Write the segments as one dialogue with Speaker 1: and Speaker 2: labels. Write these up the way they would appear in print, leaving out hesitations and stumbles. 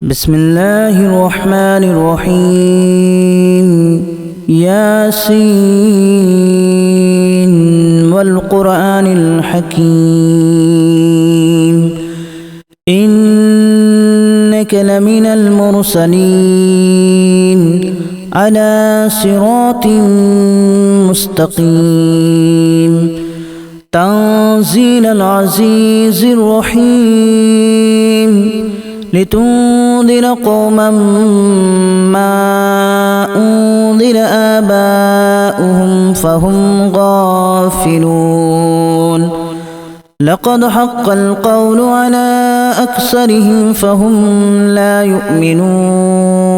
Speaker 1: بسم الله الرحمن الرحيم ياسين والقرآن الحكيم إنك لمن المرسلين على صراط مستقيم تنزيل العزيز الرحيم لتنذر قوما ما أنذر آباؤهم فهم غافلون لقد حق القول على أكثرهم فهم لا يؤمنون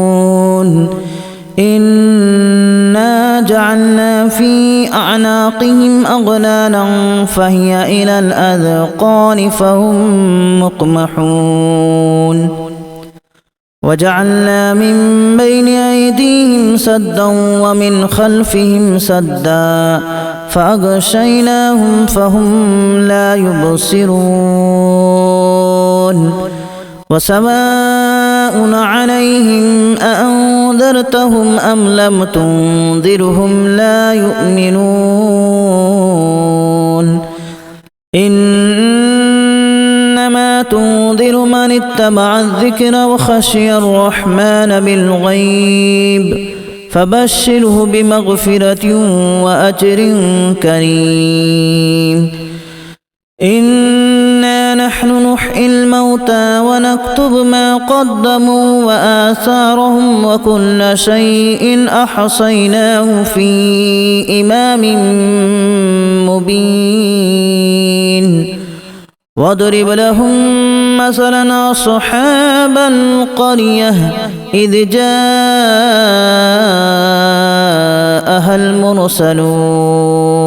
Speaker 1: إنا جعلنا في أعناقهم أغلالا فهي إلى الأذقان فهم مقمحون وجعلنا من بين أيديهم سدا ومن خلفهم سدا فأغشيناهم فهم لا يبصرون وسواء عليهم أأنذرتهم أم لم تنذرهم لا يؤمنون إنما تنذر من اتبع الذكر وخشي الرحمن بالغيب فبشره بمغفرة وأجر كريم إنا نحن نحيي الموتى ونكتب ما قدموا وآثارهم وكل شيء أحصيناه في إمام مبين واضرب لهم مثلا أصحاب القرية إذ جاءها المرسلون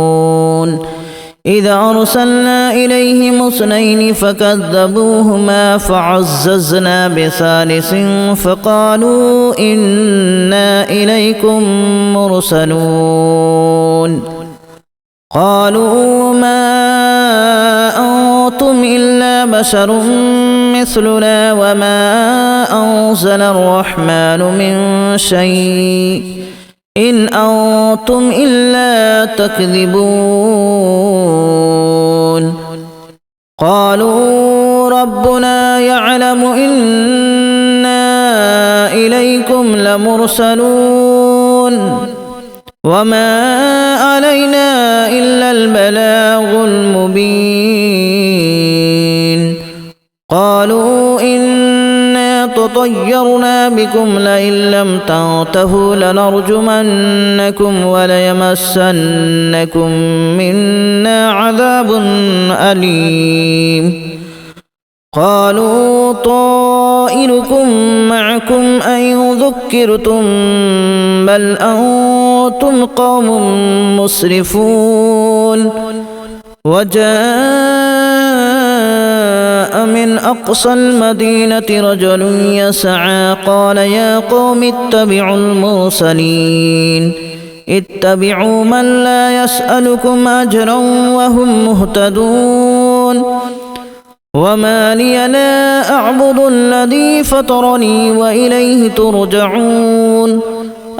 Speaker 1: إذا أرسلنا إليهم اثنين فكذبوهما فعززنا بثالث فقالوا إنا إليكم مرسلون قالوا ما أنتم إلا بشر مثلنا وما أنزل الرحمن من شيء إن أنتم إلا تكذبون قالوا ربنا يعلم إنا إليكم لمرسلون وما علينا إلا البلاغ المبين قالوا إنا تطيرنا بكم لئن لم تنتهوا لنرجمنكم وليمسنكم منا عذاب أليم قالوا طائركم معكم أن ذكرتم بل أنتم قوم مسرفون وجاء من أقصى المدينة رجل يسعى قال يا قوم اتبعوا المرسلين اتبعوا من لا يسألكم أجرا وهم مهتدون وما لي لا أعبد الذي فطرني وإليه ترجعون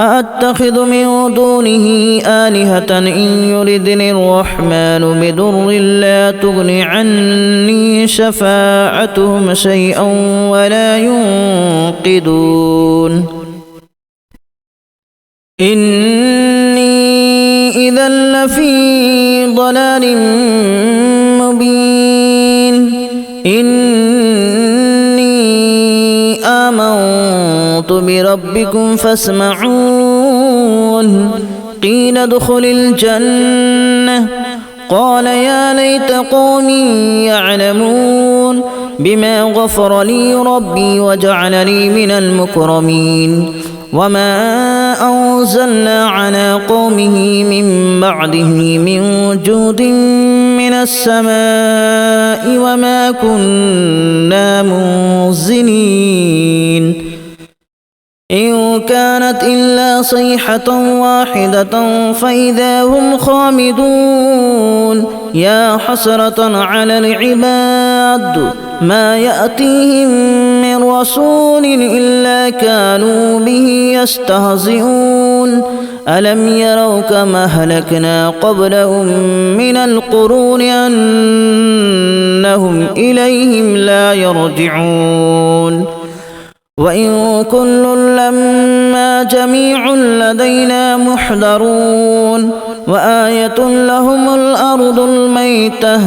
Speaker 1: أأتخذ من دونه آلهة إن يردني الرحمن بضر لا تغن عني شفاعتهم شيئا ولا ينقذون إني إذا لفي ضلال مبين إني آمنت بربكم فاسمعون قيل ادخل الجنة قال يا ليت قومي يعلمون بما غفر لي ربي وجعلني من المكرمين وما أنزلنا على قومه من بعده من جود من السماء وما كنا منزلين إن كانت إلا صيحة واحدة فإذا هم خامدون يا حسرة على العباد ما يأتيهم من رسول إلا كانوا به يستهزئون ألم يروا كما أهلكنا قبلهم من القرون أنهم إليهم لا يرجعون وإن كل لما جميع لدينا محضرون وآية لهم الأرض الميتة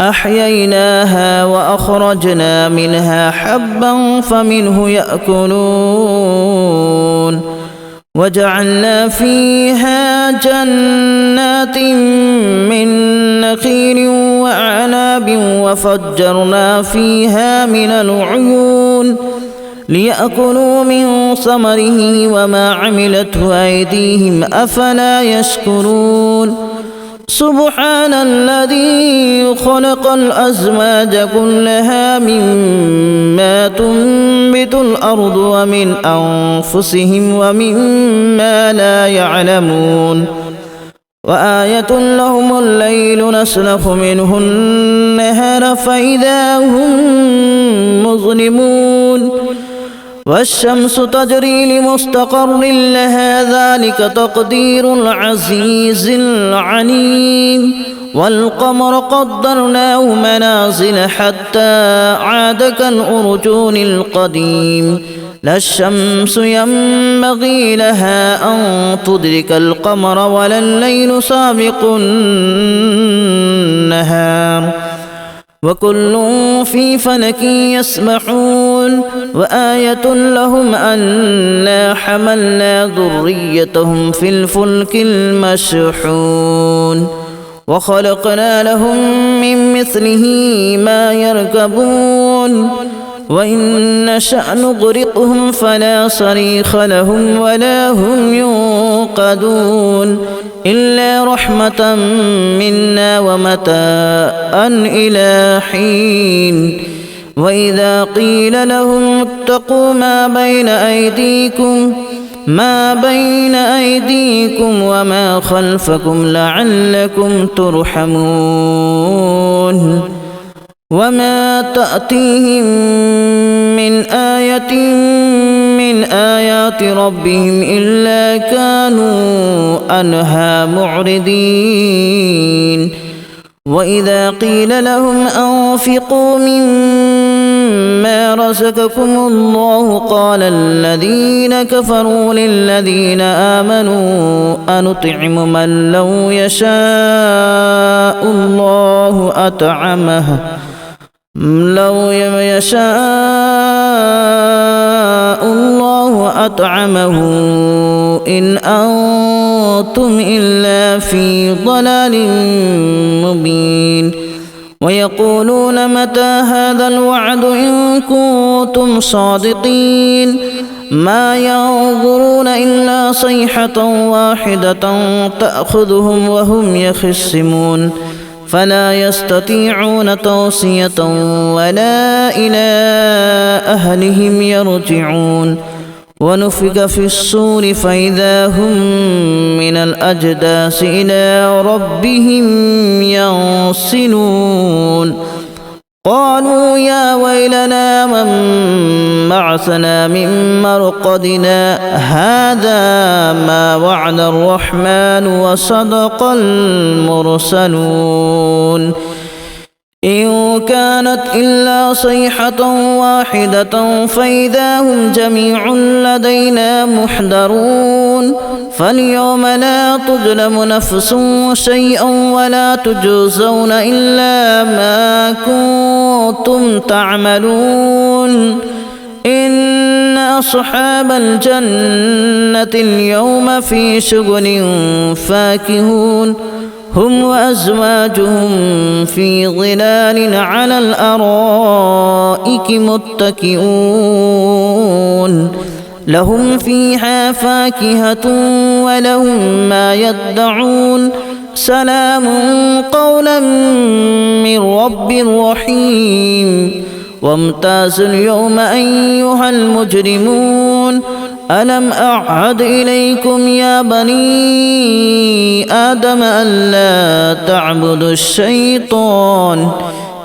Speaker 1: أحييناها وأخرجنا منها حبا فمنه يأكلون وجعلنا فيها جنات من نخيل وأعناب وفجرنا فيها من العيون ليأكلوا من ثمره وما عملته أيديهم أفلا يشكرون سبحان الذي خلق الأزواج كلها مما تنبت الأرض ومن أنفسهم ومما لا يعلمون وآية لهم الليل نسلخ منه النهار فإذا هم مظلمون والشمس تجري لمستقر لها ذلك تقدير العزيز العليم والقمر قدرناه منازل حتى عاد كالأرجون القديم لا الشمس ينبغي لها أن تدرك القمر ولا الليل سابق النهار وكل في فلك يسبحون وآية لهم أنا حملنا ذريتهم في الفلك المشحون وخلقنا لهم من مثله ما يركبون وإن نشأ نغرقهم فلا صريخ لهم ولا هم ينقذون إلا رحمة منا ومتاعا إلى حين وإذا قيل لهم اتقوا ما بين أيديكم وما خلفكم لعلكم ترحمون وما تأتيهم من آية من آيات ربهم إلا كانوا عنها معرضين وإذا قيل لهم أنفقوا مما رزقكم الله قال الذين كفروا للذين آمنوا أنطعم من لو يشاء الله أطعمه إن أنتم إلا في ضلال مبين ويقولون متى هذا الوعد إن كنتم صادقين ما ينظرون إلا صيحة واحدة تأخذهم وهم يخصمون فلا يستطيعون توصية ولا إلى أهلهم يرجعون ونفخ في الصور فإذا هم من الأجداث إلى ربهم ينسلون قالوا يا ويلنا من بعثنا من مرقدنا هذا ما وعد الرحمن وصدق المرسلون إن كانت إلا صيحة واحدة فإذا هم جميع لدينا محضرون فاليوم لا تظلم نفس شيئا ولا تجزون إلا ما كنتم تعملون إن أصحاب الجنة اليوم في شغل فاكهون هم وأزواجهم في ظلال على الأرائك متكئون لهم فيها فاكهة ولهم ما يدعون سلام قولا من رب رحيم وامتازوا اليوم أيها المجرمون ألم أعهد إليكم يا بني آدم ألا تعبدوا الشيطان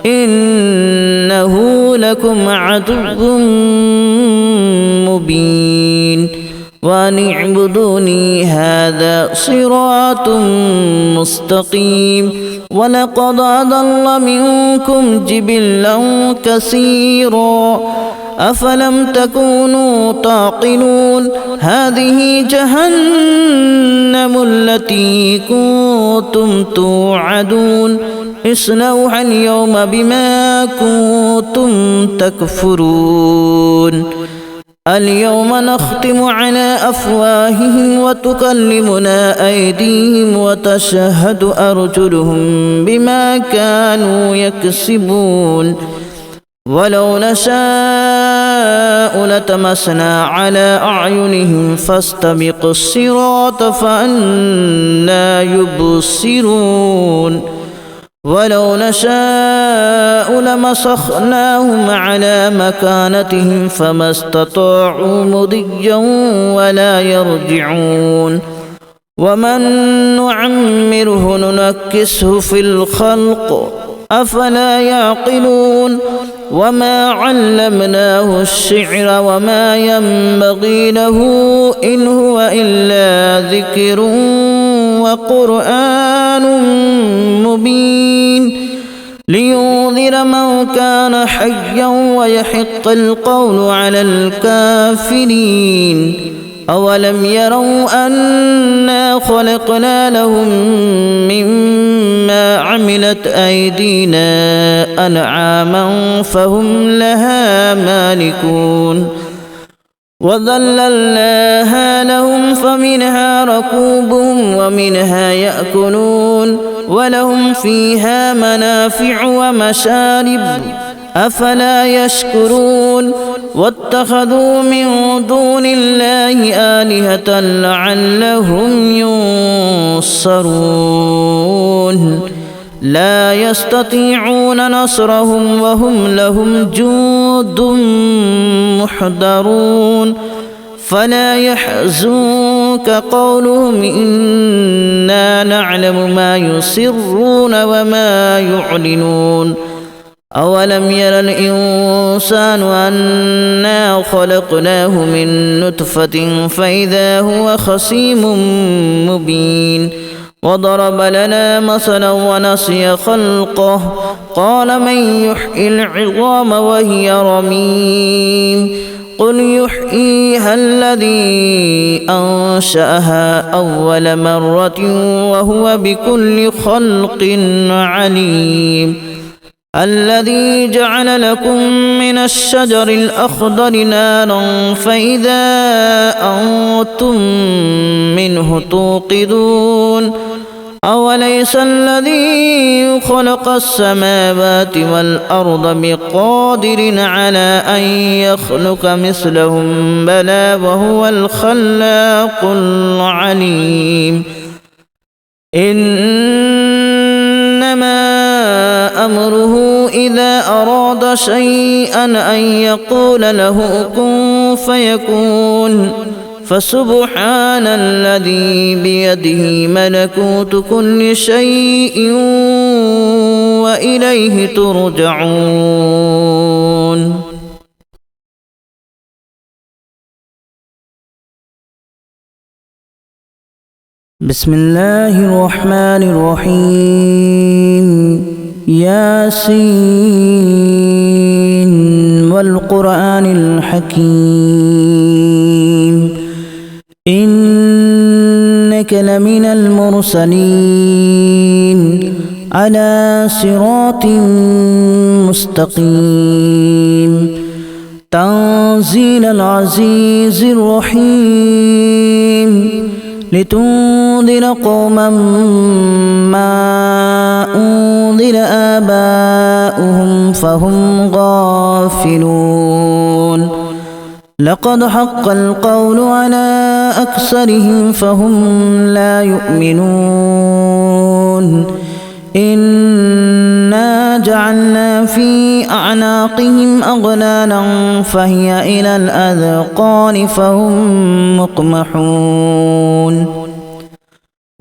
Speaker 1: إنه لكم عدو مبين وأن اعبدوني هذا صراط مستقيم ولقد أضل منكم جبلا كثيرا أفلم تكونوا تعقلون هذه جهنم التي كنتم توعدون اصلوها اليوم بما كنتم تكفرون اليوم نختم على أفواههم وتكلمنا أيديهم وتشهد أرجلهم بما كانوا يكسبون ولو نشاء لتمسنا على أعينهم فاستبقوا الصراط فأنى يبصرون ولو نشاء لمسخناهم على مكانتهم فما استطاعوا مضيا ولا يرجعون ومن نعمره ننكسه في الخلق أفلا يعقلون وما علمناه الشعر وما ينبغي له إن هو إلا ذكر وقرآن مبين لينذر من كان حيا ويحق القول على الكافرين أولم يروا أنا خلقنا لهم مما عملت أيدينا أنعاما فهم لها مالكون وذللناها لهم فمنها ركوبهم ومنها يأكلون ولهم فيها منافع ومشارب أفلا يشكرون واتخذوا من دون الله آلهة لعلهم ينصرون لا يستطيعون نصرهم وهم لهم جند محضرون فلا يحزنك قولهم إنا نعلم ما يسرون وما يعلنون أولم ير الإنسان أنا خلقناه من نطفة فإذا هو خصيم مبين وضرب لنا مثلا ونسي خلقه قال من يحيي العظام وهي رميم قل يحييها الذي أنشأها أول مرة وهو بكل خلق عليم الذي جعل لكم من الشجر الأخضر نارا فإذا أنتم منه توقدون أوليس الذي خلق السماوات والأرض بقادر على أن يخلق مثلهم بلى وهو الخلاق العليم إنما أمره إذا أراد شيئا أن يقول له كن فيكون فسبحان الذي بيده ملكوت كل شيء وإليه ترجعون بسم الله الرحمن الرحيم ياسين والقرآن الحكيم إنك لمن المرسلين على صراط مستقيم تنزيل العزيز الرحيم لتنذر قوما ما أنذر آباؤهم فهم غافلون لقد حق القول على أكثرهم فهم لا يؤمنون إنا جعلنا في أعناقهم أغلالا فهي إلى الأذقان فهم مقمحون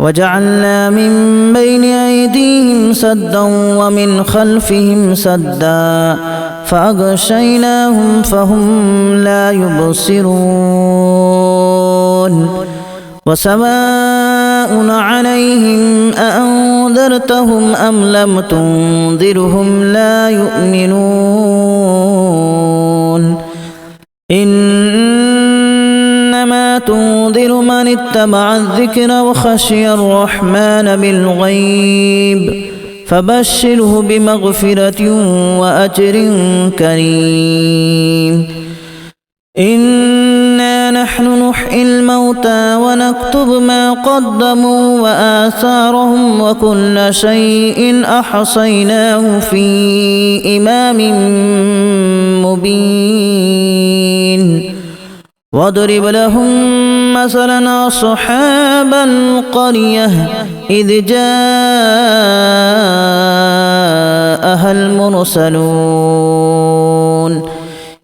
Speaker 1: وجعلنا من بين أيديهم سدا ومن خلفهم سدا فأغشيناهم فهم لا يبصرون وسواء عليهم أأنذرتهم أم لم تنذرهم لا يؤمنون إنما تنذر من اتبع الذكر وخشي الرحمن بالغيب فبشره بمغفرة وأجر كريم إنا نحن نحيي الموتى ونكتب ما قدموا وآثارهم وكل شيء أحصيناه في إمام مبين واضرب لهم مثلا أصحاب القرية إذ جاءها المرسلون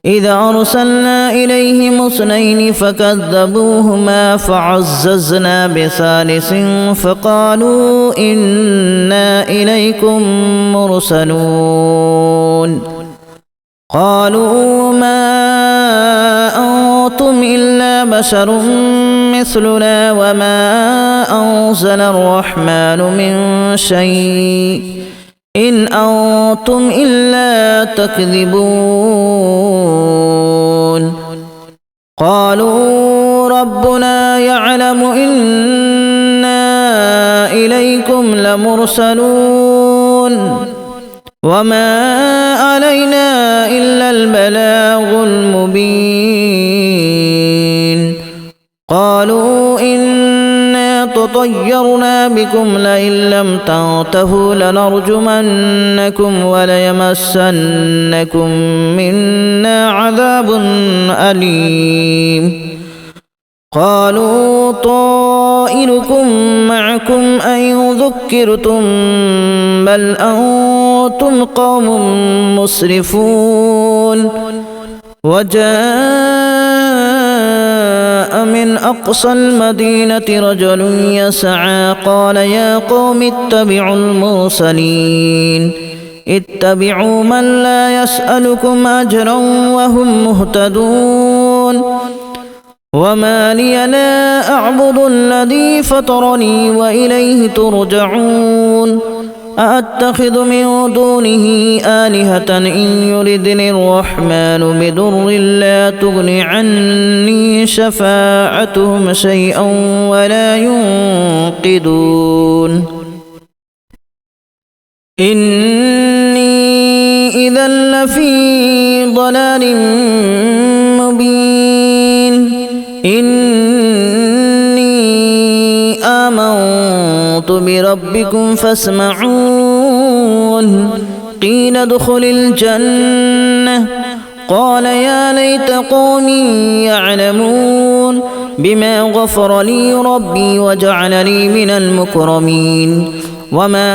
Speaker 1: إذا أرسلنا إليهم اثنين فكذبوهما فعززنا بثالث فقالوا إنا إليكم مرسلون قالوا ما أنتم إلا بشر مثلنا وما أنزل الرحمن من شيء إن أنتم إلا تكذبون قالوا ربنا يعلم إنا إليكم لمرسلون وما علينا إلا البلاغ المبين قالوا إنا تطيرنا بكم لئن لم تنتهوا لنرجمنكم وليمسنكم منا عذاب أليم قالوا طائركم معكم أن ذكرتم بل أنتم قوم مسرفون وجاء من أقصى المدينة رجل يسعى قال يا قوم اتبعوا المرسلين اتبعوا من لا يسألكم أجرا وهم مهتدون وما لي لا أعبد الذي فطرني وإليه ترجعون أأتخذ من دونه آلهة إن يردني الرحمن بضر لا تغن عني شفاعتهم شيئا ولا ينقذون إني إذا لفي ضلال مبين إني آمنت بربكم فاسمعون قيل ادخل الجنة قال يا ليت قومي يعلمون بما غفر لي ربي وجعلني من المكرمين وما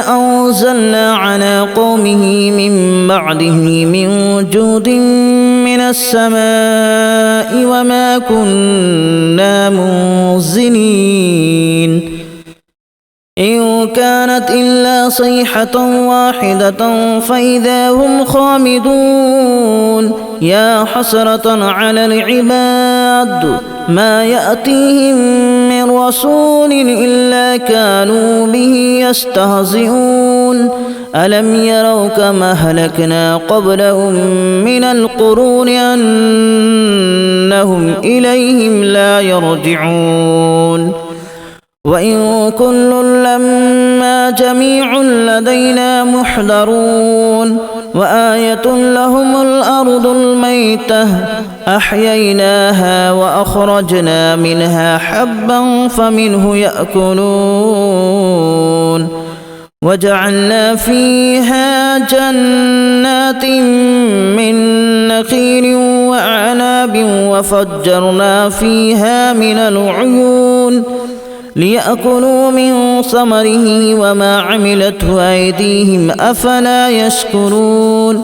Speaker 1: أنزلنا على قومه من بعده من جود من السماء وما كنا منزلين إن كانت إلا صيحة واحدة فإذا هم خامدون يا حسرة على العباد ما يأتيهم من رسول إلا كانوا به يستهزئون ألم يروا كما أهلكنا قبلهم من القرون أنهم إليهم لا يرجعون وإن كل لما جميع لدينا محضرون وآية لهم الأرض الميتة أحييناها وأخرجنا منها حبا فمنه يأكلون وجعلنا فيها جنات من نخيل وأعناب وفجرنا فيها من العيون ليأكلوا من ثمره وما عملته أيديهم أفلا يشكرون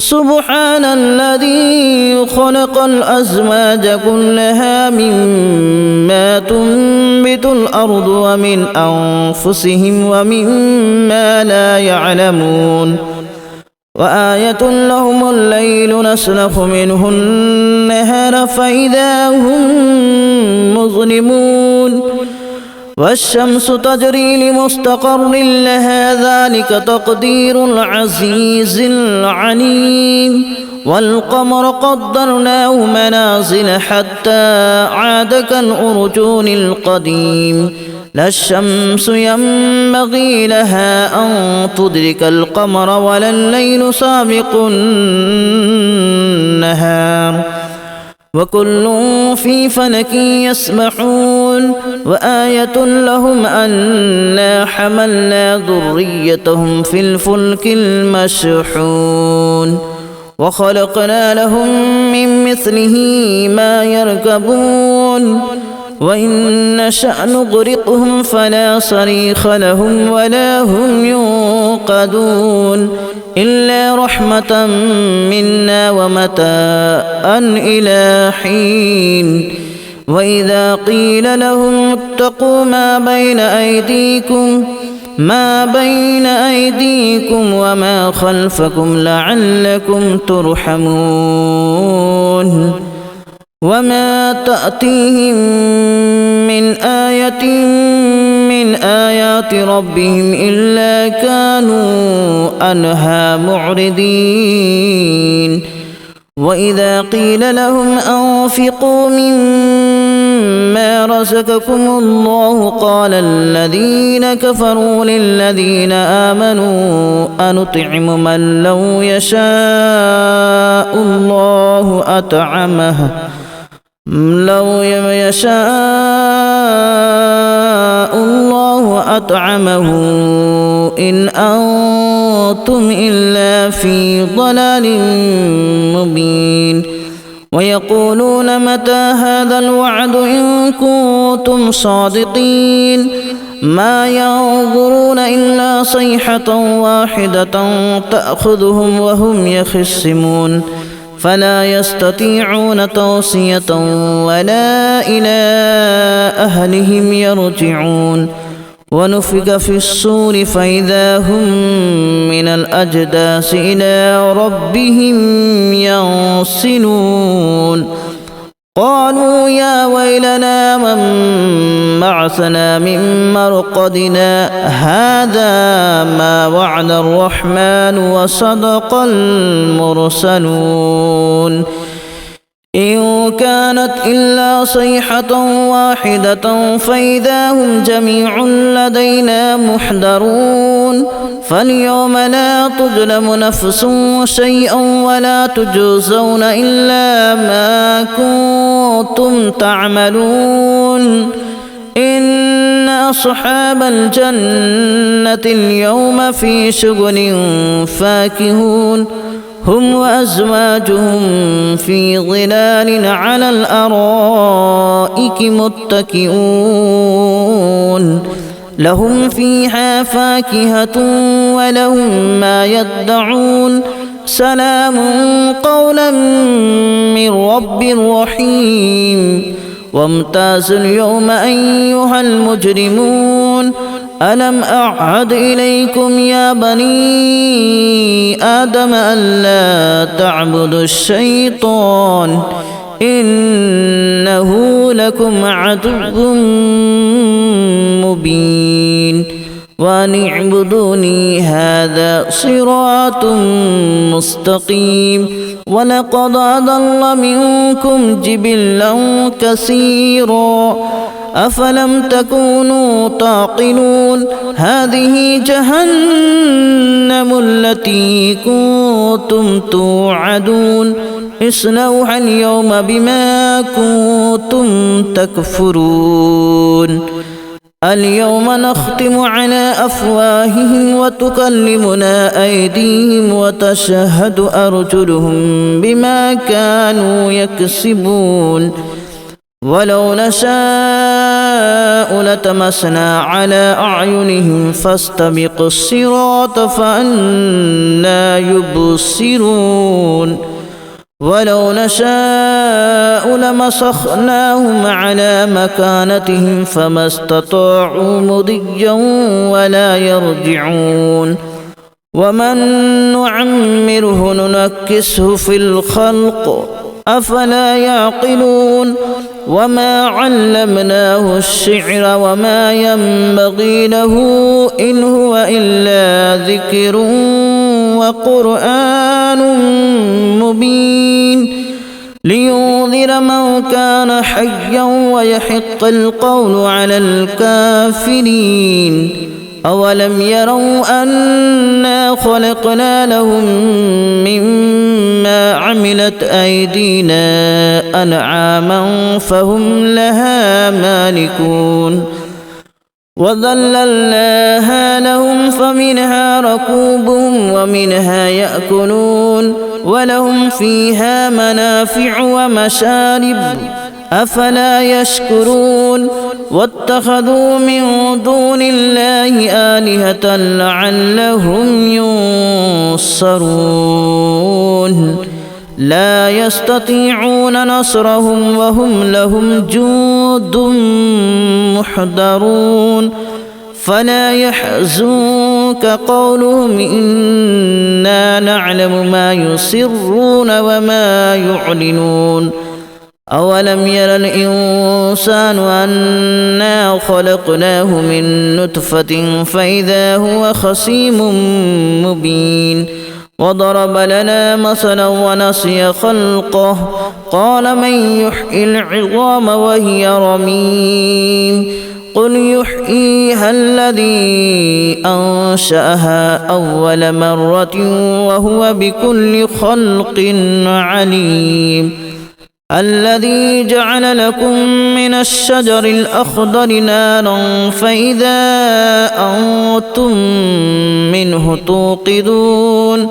Speaker 1: سبحان الذي خلق الأزواج كلها مما تنبت الأرض ومن أنفسهم ومما لا يعلمون وآية لهم الليل نسلخ منه النهار فإذا هم مظلمون والشمس تجري لمستقر لها ذلك تقدير العزيز العليم والقمر قدرناه منازل حتى عاد كالأرجون القديم لا الشمس ينبغي لها أن تدرك القمر ولا الليل سابق النهار وكل في فلك يسبحون وآية لهم أنا حملنا ذريتهم في الفلك المشحون وخلقنا لهم من مثله ما يركبون وإن نشأ نغرقهم فلا صريخ لهم ولا هم ينقذون إلا رحمة منا ومتاعا إلى حين وإذا قيل لهم اتقوا ما بين أيديكم وما خلفكم لعلكم ترحمون وما تأتيهم من آية من آيات ربهم إلا كانوا عنها معرضين وإذا قيل لهم أنفقوا مما رزقكم الله قال الذين كفروا للذين آمنوا أنطعم من لو يشاء الله أطعمه إن أنتم إلا في ضلال مبين ويقولون متى هذا الوعد إن كنتم صادقين ما ينظرون إلا صيحة واحدة تأخذهم وهم يخصمون فلا يستطيعون توصية ولا إلى أهلهم يرجعون ونفخ في الصور فإذا هم من الأجداث إلى ربهم ينسلون قالوا يا ويلنا من بعثنا من مرقدنا هذا ما وعد الرحمن وصدق المرسلون إن كانت إلا صيحة واحدة فإذا هم جميع لدينا محضرون فاليوم لا تظلم نفس شيئا ولا تجزون إلا ما كنتم تعملون إن أصحاب الجنة اليوم في شغل فاكهون هم وأزواجهم في ظلال على الأرائك متكئون لهم فيها فاكهة ولهم ما يدعون سلام قولا من رب رحيم وامتازوا اليوم أيها المجرمون ألم أعهد إليكم يا بني آدم ألا تعبدوا الشيطان إنه لكم عدو مبين وأن اعبدوني هذا صراط مستقيم ولقد أضل منكم جبلا كثيرا أفلم تكونوا تعقلون هذه جهنم التي كنتم توعدون اصلوها اليوم بما كنتم تكفرون اليوم نختم على أفواههم وتكلمنا أيديهم وتشهد أرجلهم بما كانوا يكسبون ولو نشاء نشاء لطمسنا على أعينهم فاستبقوا الصراط فأنى يبصرون ولو نشاء لمسخناهم على مكانتهم فما استطاعوا مضيا ولا يرجعون ومن نعمره ننكسه في الخلق أفلا يعقلون وما علمناه الشعر وما ينبغي له إن هو إلا ذكر وقرآن مبين لينذر من كان حيا ويحق القول على الكافرين أولم يروا أنا خلقنا لهم مما عملت أيدينا أنعاما فهم لها مالكون وذللناها لهم فمنها ركوبهم ومنها يأكلون ولهم فيها منافع ومشارب أفلا يشكرون واتخذوا من دون الله آلهة لعلهم ينصرون لا يستطيعون نصرهم وهم لهم جند محضرون فلا يحزنك قولهم إنا نعلم ما يسرون وما يعلنون أولم ير الإنسان أنا خلقناه من نطفة فإذا هو خصيم مبين وضرب لنا مثلا ونسي خلقه قال من يحيي العظام وهي رميم قل يحييها الذي أنشأها أول مرة وهو بكل خلق عليم الذي جعل لكم من الشجر الأخضر نارا فإذا أنتم منه توقدون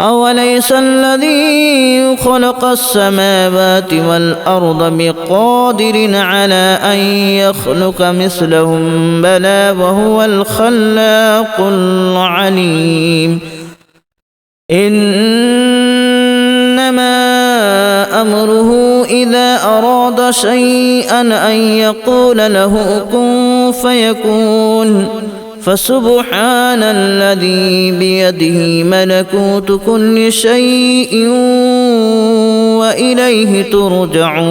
Speaker 1: أوليس الذي خلق السماوات والأرض بقادر على أن يخلق مثلهم بلى وهو الخلاق العليم إنما أمره إذا أراد شيئا أن يقول له كن فيكون فسبحان الذي بيده ملكوت كل شيء وإليه ترجعون